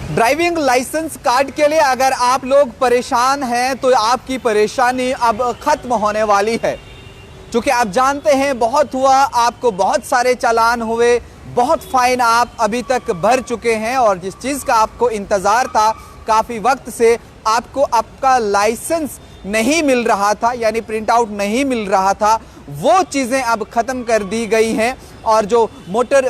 Driving licence card के लिए अगर आप लोग परेशान हैं तो आपकी परेशानी अब खत्म होने वाली है। क्योंकि आप जानते हैं बहुत हुआ, आपको बहुत सारे चालान हुए, बहुत फाइन आप अभी तक भर चुके हैं और जिस चीज़ का आपको इंतज़ार था काफ़ी वक्त से, आपको आपका लाइसेंस नहीं मिल रहा था, यानी प्रिंट आउट नहीं मिल रहा था, वो चीज़ें अब ख़त्म कर दी गई हैं। और जो मोटर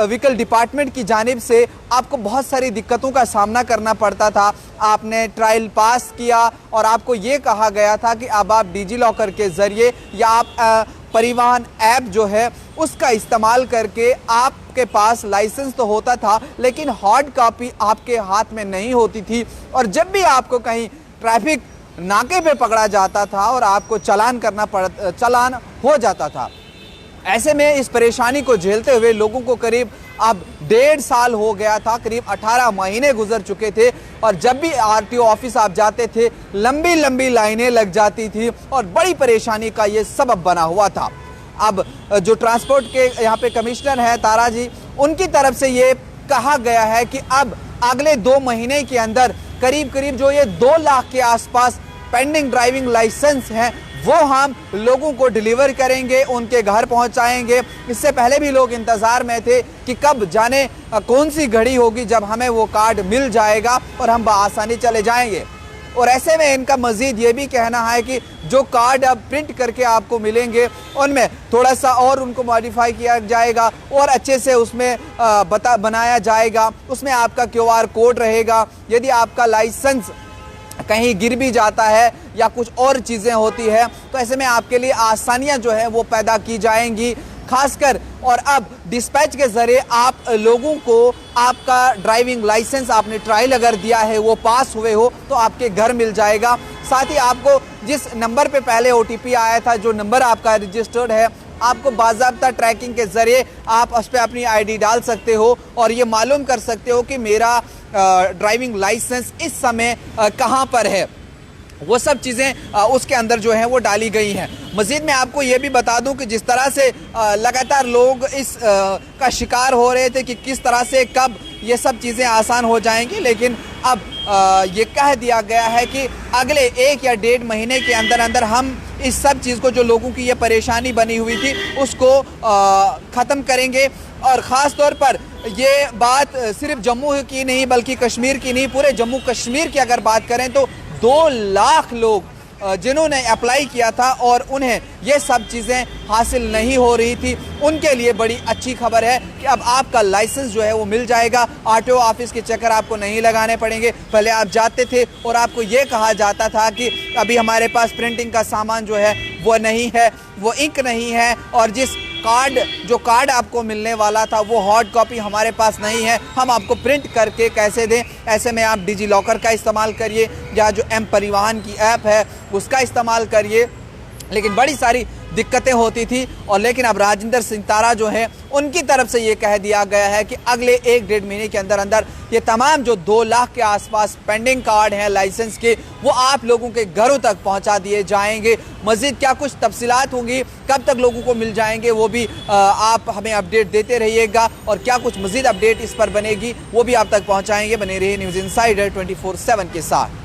व्हीकल डिपार्टमेंट की जानिब से आपको बहुत सारी दिक्कतों का सामना करना पड़ता था। आपने ट्रायल पास किया और आपको ये कहा गया था कि अब आप डिजी लॉकर के ज़रिए या आप परिवहन ऐप जो है उसका इस्तेमाल करके आपके पास लाइसेंस तो होता था लेकिन हार्ड कॉपी आपके हाथ में नहीं होती थी। और जब भी आपको कहीं ट्रैफिक नाके पे पकड़ा जाता था और आपको चालान हो जाता था। ऐसे में इस परेशानी को झेलते हुए लोगों को करीब अब 1.5 साल हो गया था, करीब 18 महीने गुजर चुके थे और जब भी आरटीओ ऑफिस आप जाते थे लंबी लंबी लाइनें लग जाती थी और बड़ी परेशानी का ये सबब बना हुआ था। अब जो ट्रांसपोर्ट के यहाँ पे कमिश्नर है तारा जी, उनकी तरफ से ये कहा गया है कि अब अगले 2 महीने के अंदर करीब करीब जो ये 2 लाख के आसपास पेंडिंग ड्राइविंग लाइसेंस हैं वो हम लोगों को डिलीवर करेंगे, उनके घर पहुंचाएंगे। इससे पहले भी लोग इंतज़ार में थे कि कब जाने कौन सी घड़ी होगी जब हमें वो कार्ड मिल जाएगा और हम बआसानी चले जाएंगे। और ऐसे में इनका मज़ीद ये भी कहना है कि जो कार्ड अब प्रिंट करके आपको मिलेंगे उनमें थोड़ा सा और उनको मॉडिफाई किया जाएगा और अच्छे से उसमें बनाया जाएगा। उसमें आपका QR कोड रहेगा। यदि आपका लाइसेंस कहीं गिर भी जाता है या कुछ और चीज़ें होती है तो ऐसे में आपके लिए आसानियां जो है वो पैदा की जाएंगी खासकर। और अब डिस्पैच के ज़रिए आप लोगों को आपका ड्राइविंग लाइसेंस आपने ट्रायल अगर दिया है वो पास हुए हो तो आपके घर मिल जाएगा। साथ ही आपको जिस नंबर पे पहले OTP आया था, जो नंबर आपका रजिस्टर्ड है, आपको बाज़ाब्ता ट्रैकिंग के ज़रिए आप उस पर अपनी ID डाल सकते हो और ये मालूम कर सकते हो कि मेरा ड्राइविंग लाइसेंस इस समय कहाँ पर है। वो सब चीज़ें उसके अंदर जो हैं वो डाली गई हैं। मज़ीद मैं आपको ये भी बता दूं कि जिस तरह से लगातार लोग इस का शिकार हो रहे थे कि किस तरह से कब ये सब चीज़ें आसान हो जाएंगी, लेकिन अब ये कह दिया गया है कि अगले 1 या 1.5 महीने के अंदर अंदर हम इस सब चीज़ को, जो लोगों की ये परेशानी बनी हुई थी, उसको ख़त्म करेंगे। और ख़ास तौर पर ये बात सिर्फ जम्मू की नहीं बल्कि कश्मीर की नहीं, पूरे जम्मू कश्मीर की अगर बात करें तो 2 लाख लोग जिन्होंने अप्लाई किया था और उन्हें ये सब चीज़ें हासिल नहीं हो रही थी, उनके लिए बड़ी अच्छी खबर है कि अब आपका लाइसेंस जो है वो मिल जाएगा। आरटीओ ऑफिस के चक्कर आपको नहीं लगाने पड़ेंगे। पहले आप जाते थे और आपको ये कहा जाता था कि अभी हमारे पास प्रिंटिंग का सामान जो है वो नहीं है, वो इंक नहीं है और जो कार्ड आपको मिलने वाला था वो हार्ड कॉपी हमारे पास नहीं है, हम आपको प्रिंट करके कैसे दें। ऐसे में आप डिजी लॉकर का इस्तेमाल करिए या जो M परिवहन की ऐप है उसका इस्तेमाल करिए। लेकिन बड़ी सारी दिक्कतें होती थी और लेकिन अब राजिंदर सिंह तारा जो है उनकी तरफ से ये कह दिया गया है कि अगले 1-1.5 महीने के अंदर अंदर ये तमाम जो 2 लाख के आसपास पेंडिंग कार्ड हैं लाइसेंस के, वो आप लोगों के घरों तक पहुंचा दिए जाएंगे। मज़ीद क्या कुछ तफसीलात होंगी, कब तक लोगों को मिल जाएंगे, वो भी आप हमें अपडेट देते रहिएगा और क्या कुछ मज़ीद अपडेट इस पर बनेगी वो भी आप तक पहुँचाएंगे। बने रहिए न्यूज़ इनसाइडर 24/7 के साथ।